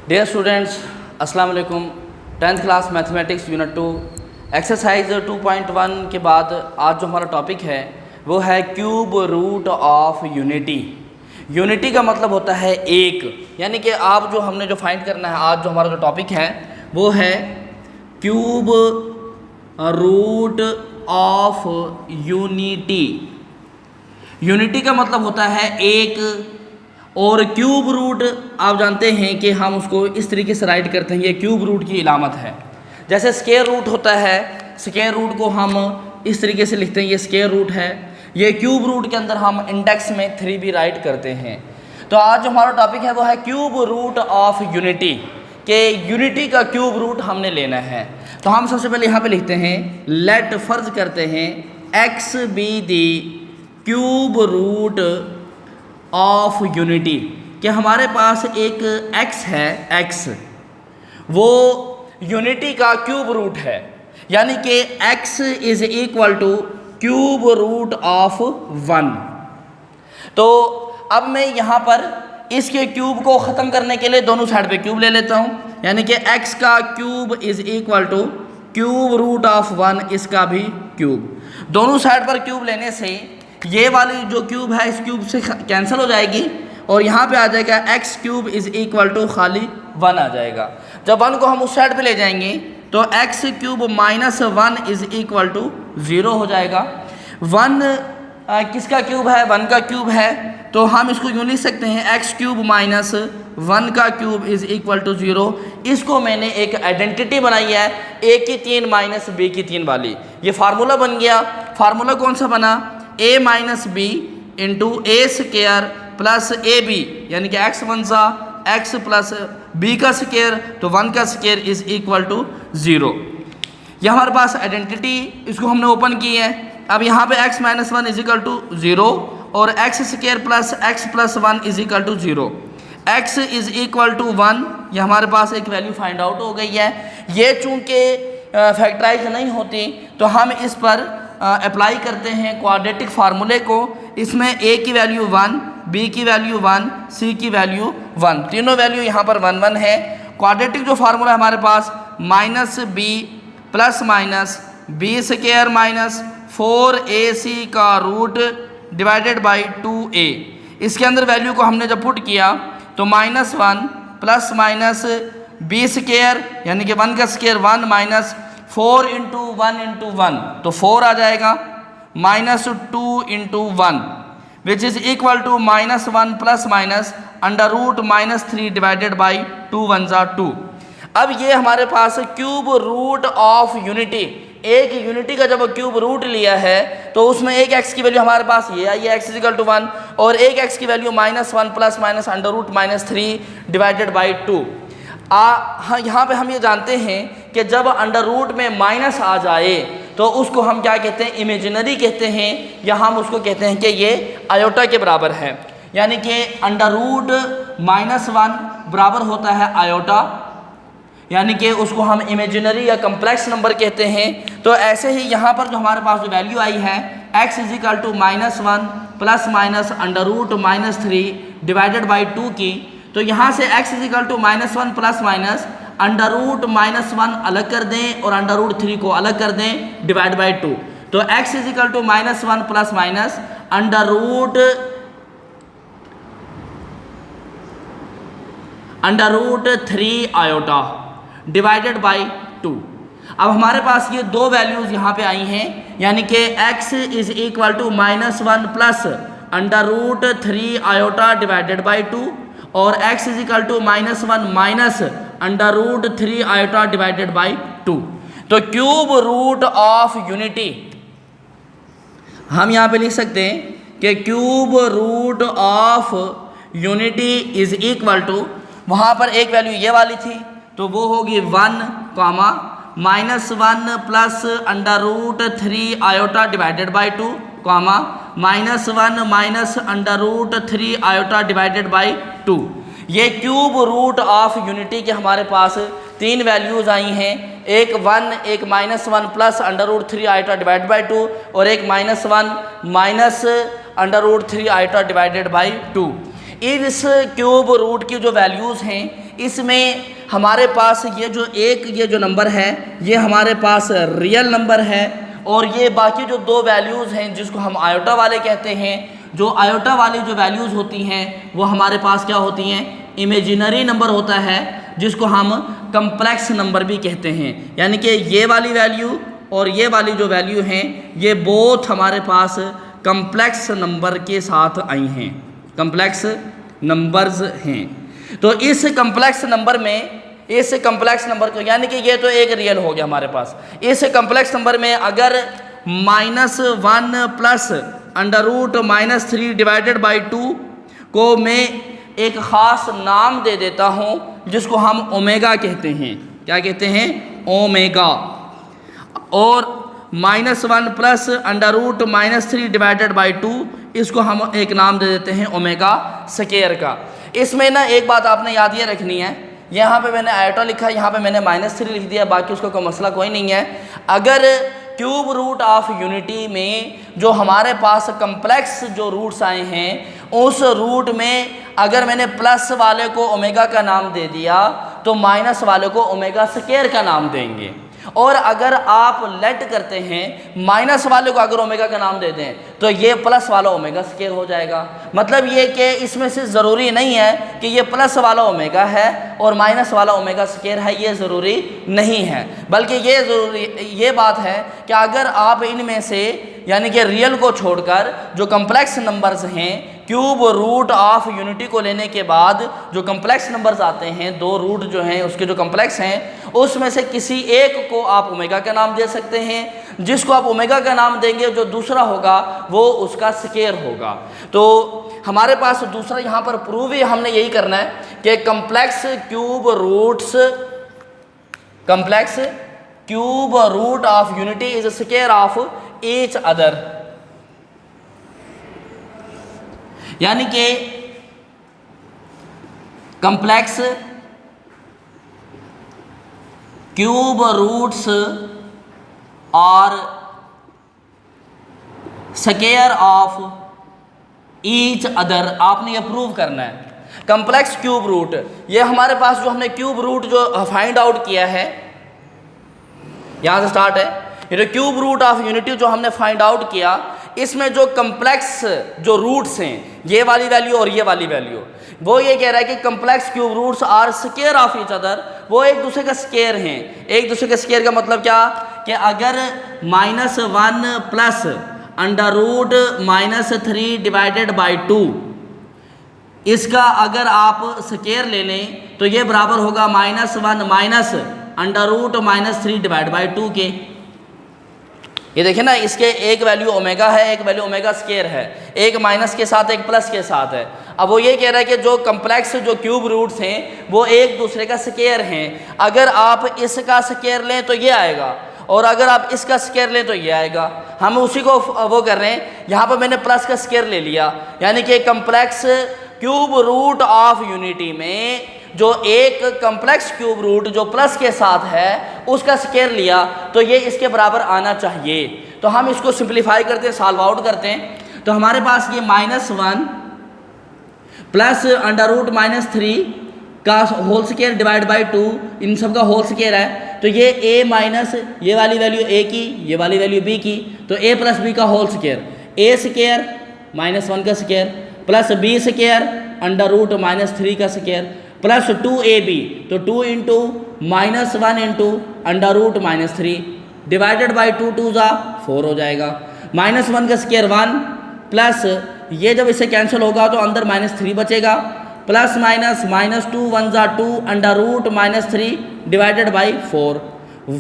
Dear students, अस्सलाम वालेकुम। 10th class mathematics unit 2 exercise 2.1 के बाद आज जो हमारा टॉपिक है वो है cube root of unity. Unity का मतलब होता है एक, यानी कि आप जो हमने जो फाइंड करना है, आज जो हमारा जो टॉपिक है वो है cube root of unity. Unity का मतलब होता है एक, और क्यूब रूट आप जानते हैं कि हम उसको इस तरीके से राइट करते हैं, ये क्यूब रूट की इलामत है। जैसे स्क्वायर रूट होता है, स्क्वायर रूट को हम इस तरीके से लिखते हैं, ये स्क्वायर रूट है। ये क्यूब रूट के अंदर हम इंडेक्स में 3 भी राइट करते हैं। तो आज जो हमारा टॉपिक है वो है क्यूब रूट ऑफ यूनिटी, कि यूनिटी का क्यूब रूट हमने लेना है। तो हम सबसे पहले यहाँ पे लिखते हैं, लेट फर्ज करते हैं x be the cube root of unity, कि हमारे पास एक x है, x वो यूनिटी का क्यूब रूट है, यानी कि x is equal to cube root of 1। तो अब मैं यहाँ पर इसके क्यूब को ख़त्म करने के लिए दोनों साइड पे क्यूब ले लेता हूँ, यानी कि x का cube is equal to cube root of 1, इसका भी क्यूब। दोनों साइड पर क्यूब लेने से ये वाली जो क्यूब है इस क्यूब से कैंसिल हो जाएगी और यहाँ पे आ जाएगा x cube is equal to खाली 1 आ जाएगा। जब 1 को हम उस साइड पे ले जाएंगे तो x cube minus 1 is equal to 0 हो जाएगा। 1 किसका क्यूब है? 1 का क्यूब है, तो हम इसको यूँ लिख सकते हैं एक्स क्यूब माइनस 1 का क्यूब इज इक्वल टू 0। इसको मैंने एक आइडेंटिटी बनाई है, a की 3 माइनस b की 3 वाली। ये फार्मूला बन गया। फार्मूला कौन सा बना? a minus b into a square plus a b, यानी कि एक्स 1 सा एक्स प्लस बी का स्केयर, तो 1 का स्केयर इज इक्वल टू 0। यह हमारे पास आइडेंटिटी, इसको हमने ओपन की है। अब यहाँ पे x minus 1 is equal to 0 और x square plus x plus 1 is equal to 0। x is equal to 1, ये हमारे पास एक वैल्यू फाइंड आउट हो गई है। ये चूँकि फैक्टराइज नहीं होती तो हम इस पर अप्लाई करते हैं क्वाड्रेटिक फार्मूले को। इसमें a की वैल्यू 1, b की वैल्यू 1, c की वैल्यू 1, तीनों वैल्यू यहाँ पर 1 1 है। क्वाड्रेटिक जो फार्मूला है हमारे पास minus b plus minus B square minus 4ac का रूट डिवाइडेड बाई 2a। इसके अंदर वैल्यू को हमने जब पुट किया तो minus 1 plus minus B square, यानी कि 1 का स्क्वायर 1 माइनस 4 इंटू 1 इंटू 1, तो 4 आ जाएगा, minus 2 into 1 which is equal to minus 1 plus minus under root minus 3 divided by 2 1 ज़ा 2। अब ये हमारे पास क्यूब रूट ऑफ यूनिटी, एक यूनिटी का जब क्यूब रूट लिया है तो उसमें एक एक्स की वैल्यू हमारे पास ये आई है, एक्स इज इक्वल टू 1, और एक एक्स की value minus 1 plus minus under root minus 3 divided by 2। हाँ, यहाँ पे हम ये जानते हैं कि जब अंडर रूट में माइनस आ जाए तो उसको हम क्या कहते हैं? इमेजिनरी कहते हैं, या हम उसको कहते हैं कि ये आयोटा के बराबर है, यानी कि अंडर रूट -1 बराबर होता है आयोटा, यानी कि उसको हम इमेजिनरी या कम्प्लेक्स नंबर कहते हैं। तो ऐसे ही यहाँ पर जो हमारे पास जो वैल्यू आई है x is equal to -1 plus minus under root -3 divided by 2 की, तो यहाँ से x is equal to -1 plus minus under root -1 अलग कर दें और अंडर रूट 3 को अलग कर दें डिवाइड बाई 2, तो x is equal to -1 plus minus under root 3 iota divided by 2। अब हमारे पास ये दो वैल्यूज़ यहाँ पे आई हैं, यानी कि x is equal to -1 plus under root 3 iota divided by 2 और x is equal to -1 minus under root 3 iota divided by 2। तो क्यूब रूट ऑफ यूनिटी हम यहाँ पे लिख सकते हैं कि cube root of unity is equal to, वहाँ पर एक वैल्यू ये वाली थी तो वो होगी 1 comma -1 plus under root 3 iota divided by 2 comma -1 minus under root 3 iota divided by 2। ये क्यूब रूट ऑफ यूनिटी के हमारे पास 3 वैल्यूज़ आई हैं, एक 1, एक -1 plus under root 3 iota divided by 2 और एक -1 minus under root 3 iota divided by 2। इस cube root की जो वैल्यूज़ हैं इसमें हमारे पास ये जो नंबर है ये हमारे पास रियल नंबर है, और ये बाकी जो दो वैल्यूज़ हैं जिसको हम आयोटा वाले कहते हैं, जो आयोटा वाली जो वैल्यूज़ होती हैं वो हमारे पास क्या होती हैं, इमेजिनरी नंबर होता है, जिसको हम कम्प्लेक्स नंबर भी कहते हैं। यानी कि ये वाली वैल्यू और ये वाली जो वैल्यू हैं ये बोथ हमारे पास कम्प्लेक्स नंबर के साथ आई हैं, कम्प्लेक्स नंबर्स हैं। तो इस कम्प्लेक्स नंबर को, यानी कि ये तो एक रियल हो गया हमारे पास, इस कम्प्लेक्स नंबर में अगर -1 प्लस √-3 डिवाइडेड बाई 2 को मैं एक ख़ास नाम दे देता हूँ जिसको हम ओमेगा कहते हैं। क्या कहते हैं? ओमेगा। और -1 प्लस √-3 डिवाइडेड बाई 2 इसको हम एक नाम दे देते हैं ओमेगा स्क्वायर का। इसमें ना एक बात आपने याद ये रखनी है, यहाँ पे मैंने आयोटा लिखा है, यहाँ पे मैंने -3 लिख दिया, बाकी उसका कोई मसला कोई नहीं है। अगर क्यूब रूट ऑफ यूनिटी में जो हमारे पास कम्प्लेक्स जो रूट्स आए हैं उस रूट में अगर मैंने प्लस वाले को ओमेगा का नाम दे दिया तो माइनस वाले को ओमेगा स्क्वायर का नाम देंगे, और अगर आप लेट करते हैं माइनस वाले को अगर ओमेगा का नाम दे दें तो ये प्लस वाला ओमेगा स्क्वायर हो जाएगा। मतलब ये कि इसमें से ज़रूरी नहीं है कि ये प्लस वाला ओमेगा है और माइनस वाला ओमेगा स्क्वायर है, ये ज़रूरी नहीं है, बल्कि ये बात है कि अगर आप इनमें से यानी कि रियल को छोड़कर जो कम्प्लेक्स नंबर्स हैं क्यूब रूट ऑफ यूनिटी को लेने के बाद जो कम्प्लेक्स नंबर्स आते हैं, दो रूट जो हैं उसके जो कम्प्लेक्स हैं उसमें से किसी एक को आप ओमेगा का नाम दे सकते हैं। जिसको आप ओमेगा का नाम देंगे जो दूसरा होगा वो उसका स्क्वायर होगा। तो हमारे पास दूसरा यहाँ पर प्रूव ही हमने यही करना है कि complex cube root of unity is square of each other. यानी कि कम्प्लेक्स क्यूब रूट्स और स्क्वायर ऑफ ईच अदर आपने ये प्रूव करना है। कम्प्लेक्स क्यूब रूट, ये हमारे पास जो हमने क्यूब रूट जो फाइंड आउट किया है, यहाँ से स्टार्ट है, ये क्यूब रूट ऑफ यूनिटी जो हमने फाइंड आउट किया, इसमें जो कम्प्लेक्स जो रूट्स हैं ये वाली वैल्यू और ये वाली वैल्यू, वो ये कह रहा है कि complex cube roots are square of each other, वो एक दूसरे का स्क्वायर हैं। एक दूसरे के स्क्वायर का मतलब क्या कि अगर -1 प्लस √-3 डिवाइडेड बाई 2 इसका अगर आप स्क्वायर ले लें तो ये बराबर होगा -1 माइनस √-3 डिवाइड बाई 2 के। ये देखिए ना, इसके एक वैल्यू ओमेगा है, एक वैल्यू ओमेगा स्क्वायर है, एक माइनस के साथ एक प्लस के साथ है। अब वो ये कह रहा है कि जो कम्प्लेक्स जो क्यूब रूट्स हैं वो एक दूसरे का स्क्वायर हैं। अगर आप इसका स्क्वायर लें तो ये आएगा और अगर आप इसका स्क्वायर लें तो ये आएगा। हम उसी को वो कर रहे हैं, यहाँ पर मैंने प्लस का स्क्वायर ले लिया, यानी कि complex cube root of unity में जो एक कम्प्लेक्स क्यूब रूट जो प्लस के साथ है उसका स्क्वायर लिया तो ये इसके बराबर आना चाहिए। तो हम इसको सिंप्लीफाई करते हैं, सॉल्व आउट करते हैं। तो हमारे पास ये -1 प्लस √-3 का होल स्क्वायर डिवाइड बाई 2, इन सब का होल स्क्वायर है। तो ये a माइनस ये वाली वैल्यू a की, ये वाली वैल्यू b की, तो a प्लस b का होल स्क्वायर, a स्क्वायर -1 का स्क्वायर प्लस b स्क्वायर √-3 का स्क्वायर प्लस 2ab, तो 2 इंटू -1 इंटू √-3 डिवाइडेड बाई 2 2 ज़ा 4 हो जाएगा। -1 का स्क्वायर 1 प्लस ये जब इससे कैंसिल होगा तो अंदर -3 बचेगा, प्लस माइनस -2 1 ज़ा 2 √-3 divided by 4,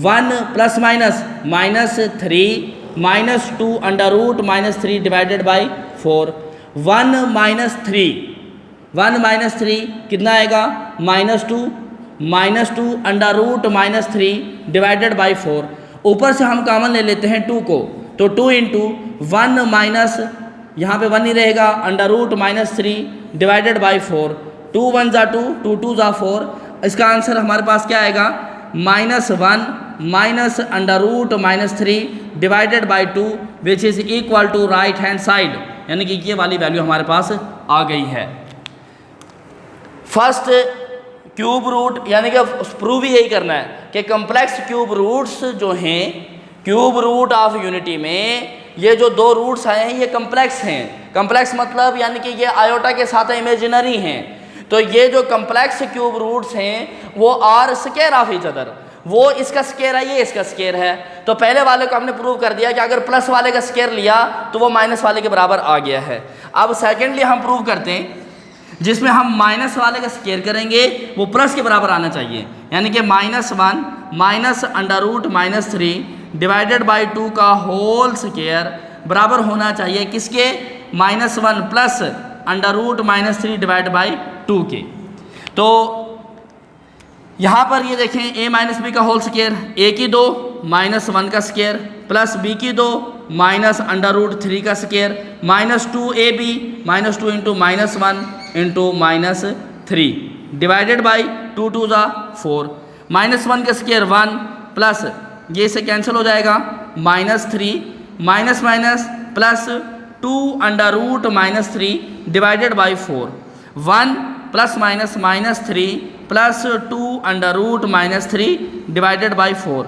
1 plus minus -3 -2 √-3 divided by 4, 1 -3 कितना आएगा -2 √-3 डिवाइडेड बाई 4। ऊपर से हम कॉमन ले लेते हैं 2 को, तो 2 इंटू 1 माइनस यहाँ पे 1 ही रहेगा √-3 डिवाइडेड बाई 4, 2 1 ज़ा 2 2 2 ज़ा 4। इसका आंसर हमारे पास क्या आएगा -1 minus √-3 divided by 2 which is equal to right hand side, यानी कि ये वाली वैल्यू हमारे पास आ गई है। फर्स्ट क्यूब रूट यानी कि प्रूव यही करना है कि कम्प्लेक्स क्यूब रूट्स जो हैं क्यूब रूट ऑफ यूनिटी में ये जो दो रूट्स आए हैं ये कम्प्लेक्स हैं। कम्प्लेक्स मतलब यानी कि ये आयोटा के साथ इमेजिनरी हैं। तो ये जो कम्प्लेक्स क्यूब रूट्स हैं वो are square of each other, वो इसका स्क्वायर है ये इसका स्क्वायर है। तो पहले वाले को हमने प्रूव कर दिया कि अगर प्लस वाले का स्क्वायर लिया तो वो माइनस वाले के बराबर आ गया है। अब सेकेंडली हम प्रूव करते हैं जिसमें हम माइनस वाले का स्क्वायर करेंगे वो प्लस के बराबर आना चाहिए, यानी कि -1 minus under root -3 divided by 2 का होल स्क्वायर बराबर होना चाहिए किसके, -1 plus under root -3 divide by 2 के। तो यहाँ पर ये देखें a माइनस बी का होल स्क्वायर, a की 2 -1 का स्क्वायर प्लस b की 2 माइनस अंडर रूट 3 का square -2ab -2 into -1 into -3 divided by 2 2 ज़ा 4 -1 का स्क्वायर 1 प्लस ये से कैंसिल हो जाएगा -3 minus minus plus 2 under root -3 divided by 4 1 plus minus -3 plus 2 under root -3 divided by 4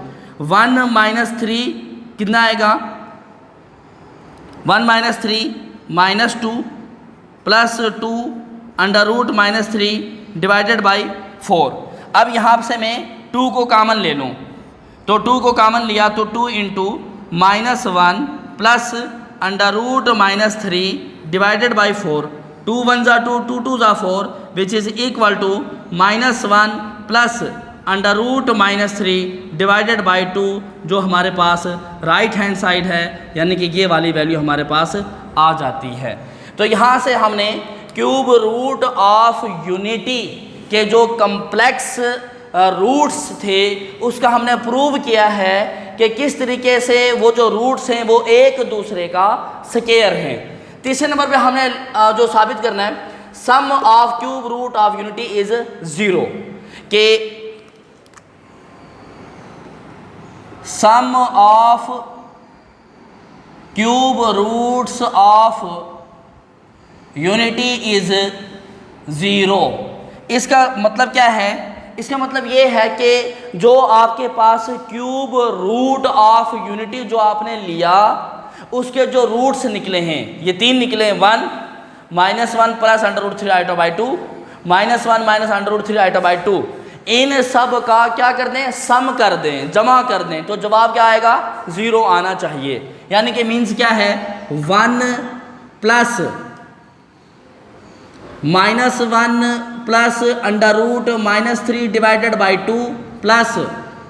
1 -3 कितना आएगा 1 -3 -2 plus 2 under root -3 divided by 4। अब यहाँ से मैं 2 को कॉमन ले लूँ तो 2 को कॉमन लिया तो 2 into -1 plus under root -3 divided by 4 2 1 ज़ा 2 2 2 ज़ा 4 which is equal to -1 plus under root -3 divided by 2 जो हमारे पास राइट हैंड साइड है, यानी कि ये वाली वैल्यू हमारे पास आ जाती है। तो यहाँ से हमने क्यूब रूट ऑफ यूनिटी के जो कम्प्लेक्स रूट्स थे उसका हमने प्रूव किया है कि किस तरीके से वो जो रूट्स हैं वो एक दूसरे का स्क्वायर हैं। तीसरे नंबर पे हमने जो साबित करना है sum of cube root of unity is 0 के sum of cube roots of unity is 0। इसका मतलब क्या है, इसका मतलब ये है कि जो आपके पास क्यूब रूट ऑफ यूनिटी जो आपने लिया उसके जो रूट्स निकले हैं ये 3 निकले हैं 1 -1 plus under root 3 iota by 2 -1 minus under root 3 iota by 2 इन सब का क्या कर दें सम कर दें जमा कर दें तो जवाब क्या आएगा 0 आना चाहिए। यानी कि मीन्स क्या है 1 plus -1 plus under root -3 divided by 2 plus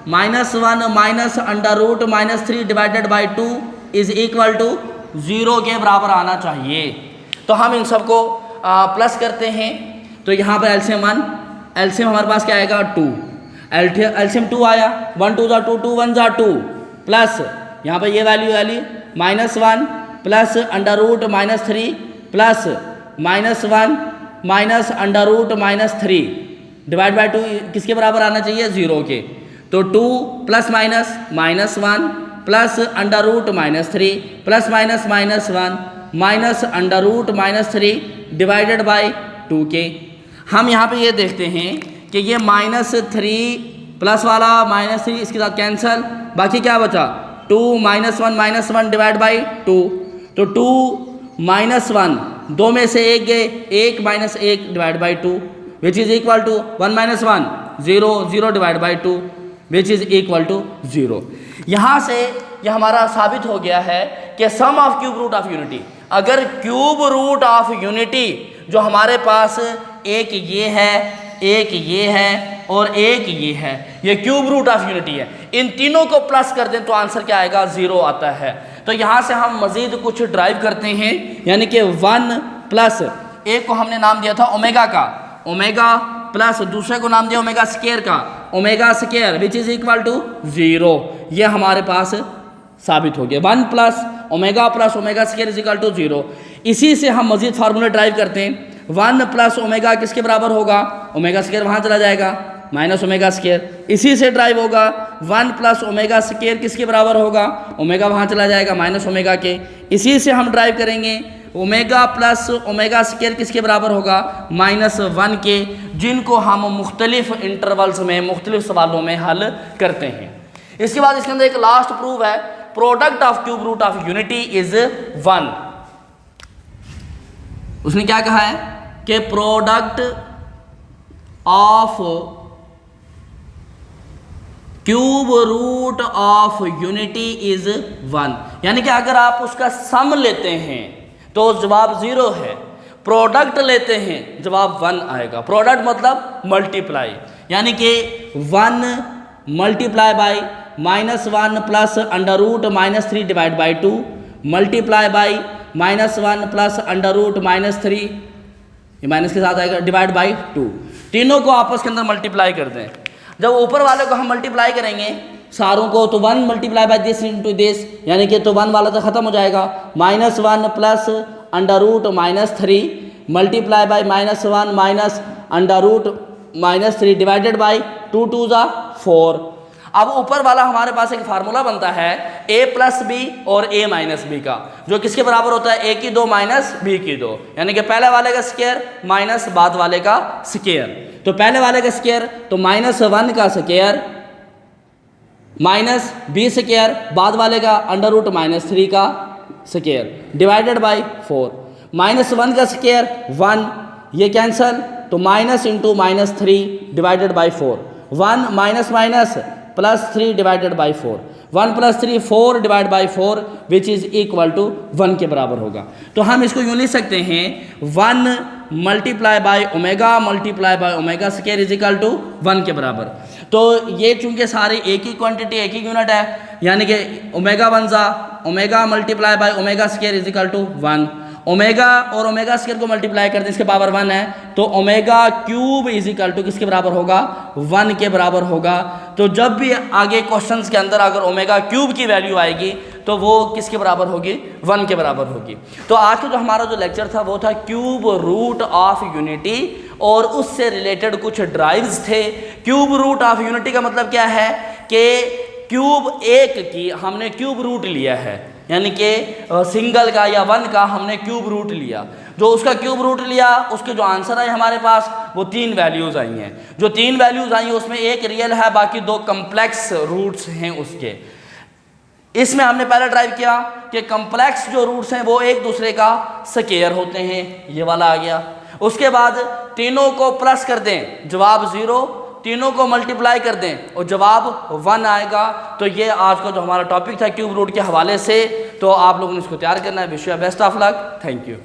-1 minus under root -3 divided by 2 is equal to 0 के बराबर आना चाहिए। तो हम इन सबको प्लस करते हैं तो यहाँ पर एलसीएम 1 एलसीएम हमारे पास क्या आएगा 2 एलसीएम 2 आया 1 2 ज़ा 2 2 1 ज़ा 2 प्लस यहाँ पर ये value -1 plus under root -3 plus -1 minus under root -3 divide by 2 किसके बराबर आना चाहिए 0 के। तो 2 plus -1 plus under root -3 plus -1 minus under root -3 divided by 2 के। हम यहाँ पे ये देखते हैं कि ये -3 प्लस वाला -3 इसके साथ कैंसल, बाकी क्या बचा 2 -1 डिवाइड बाई 2 तो 2 -1 दो में से एक गए 1 -1 divide by 2 which is equal to 1 -1 0 0 divide by 2 which is equal to 0। यहाँ से यह हमारा साबित हो गया है कि sum of cube root of unity, अगर क्यूब रूट ऑफ यूनिटी जो हमारे पास एक ये है एक ये है और एक ये है ये क्यूब रूट ऑफ यूनिटी है, इन तीनों को प्लस कर दें तो आंसर क्या आएगा 0 आता है। तो यहाँ से हम मज़ीद कुछ ड्राइव करते हैं, यानी कि 1 प्लस एक को हमने नाम दिया था ओमेगा का, ओमेगा प्लस दूसरे को नाम दिया ओमेगा स्क्वायर का, omega square which is equal to 0। ये हमारे पास साबित हो गया 1 plus omega square is equal to 0। इसी से हम मज़ीद फार्मूला ड्राइव करते हैं 1 प्लस ओमेगा किसके बराबर होगा, ओमेगा स्क्वायर वहाँ चला जाएगा माइनस ओमेगा स्क्वायर। इसी से ड्राइव होगा 1 प्लस ओमेगा स्क्वायर किसके बराबर होगा, ओमेगा वहाँ चला जाएगा माइनस ओमेगा के। इसी से हम ड्राइव करेंगे ओमेगा प्लस ओमेगा स्क्वायर किसके बराबर होगा, -1 के, जिनको हम मुख्तलिफ इंटरवल्स में मुख्तलिफ सवालों में हल करते हैं। इसके बाद इसके अंदर एक लास्ट प्रूफ है, product of cube root of unity is 1। उसने क्या कहा है कि product of cube root of unity is 1, यानी कि अगर आप उसका सम लेते हैं तो जवाब 0 है, प्रोडक्ट लेते हैं जवाब 1 आएगा। प्रोडक्ट मतलब मल्टीप्लाई, यानी कि 1 multiply by -1 plus under root -3 divide by 2 multiply by -1 plus under root -3, ये माइनस के साथ आएगा, डिवाइड बाई 2। तीनों को आपस के अंदर मल्टीप्लाई कर दें। जब ऊपर वाले को हम मल्टीप्लाई करेंगे सारों को, तो 1 multiply by this into this, यानी कि तो 1 वाला तो ख़त्म हो जाएगा, -1 plus under root -3 multiply by -1 minus under root -3 divided by 2 2 ज़ा 4। अब ऊपर वाला हमारे पास एक फार्मूला बनता है a प्लस बी और a माइनस बी का, जो किसके बराबर होता है, a की 2 माइनस b की 2, यानी कि पहले वाले का स्क्वायर माइनस बाद वाले का स्क्वायर। तो पहले वाले का स्क्वायर तो -1 का स्क्वायर माइनस b स्क्वायर, बाद वाले का अंडर रूट -3 का स्क्वायर डिवाइडेड बाई 4। -1 का स्क्वायर 1, ये कैंसल, तो minus into -3 divided by 4, 1 minus minus +3 divided by 4, 1 + 3 4 divide by 4 which is equal to 1 के बराबर होगा। तो हम इसको यूँ लिख सकते हैं 1 multiply by omega multiply by omega square is equal to 1 के बराबर। तो ये चूंकि सारे एक ही क्वांटिटी एक ही यूनिट है, यानी कि ओमेगा 1 ज़ा omega multiply by omega square is equal to 1, omega और ओमेगा स्क्वायर को मल्टीप्लाई करते हैं इसके पावर 1 है, तो omega cube is equal to किसके बराबर होगा, 1 के बराबर होगा। तो जब भी आगे क्वेश्चंस के अंदर अगर ओमेगा क्यूब की वैल्यू आएगी तो वो किसके बराबर होगी, 1 के बराबर होगी। तो आज का जो हमारा जो लेक्चर था वो था क्यूब रूट ऑफ यूनिटी, और उससे रिलेटेड कुछ ड्राइव्स थे। क्यूब रूट ऑफ यूनिटी का मतलब क्या है कि क्यूब एक की हमने क्यूब रूट लिया है, यानी कि सिंगल का या 1 का हमने क्यूब रूट लिया, जो उसका क्यूब रूट लिया उसके जो आंसर आए हमारे पास वो 3 वैल्यूज़ आई हैं। जो 3 वैल्यूज़ आई हैं उसमें एक रियल है, बाकी 2 कम्प्लेक्स रूट्स हैं उसके। इसमें हमने पहले ड्राइव किया कि कम्प्लेक्स जो रूट्स हैं वो एक दूसरे का स्क्वायर होते हैं, ये वाला आ गया। उसके बाद तीनों को प्लस कर दें जवाब 0, तीनों को मल्टीप्लाई कर दें और जवाब 1 आएगा। तो ये आज का जो हमारा टॉपिक था क्यूब रूट के हवाले से, तो आप लोगों ने इसको तैयार करना है। Wish you best of luck, thank you.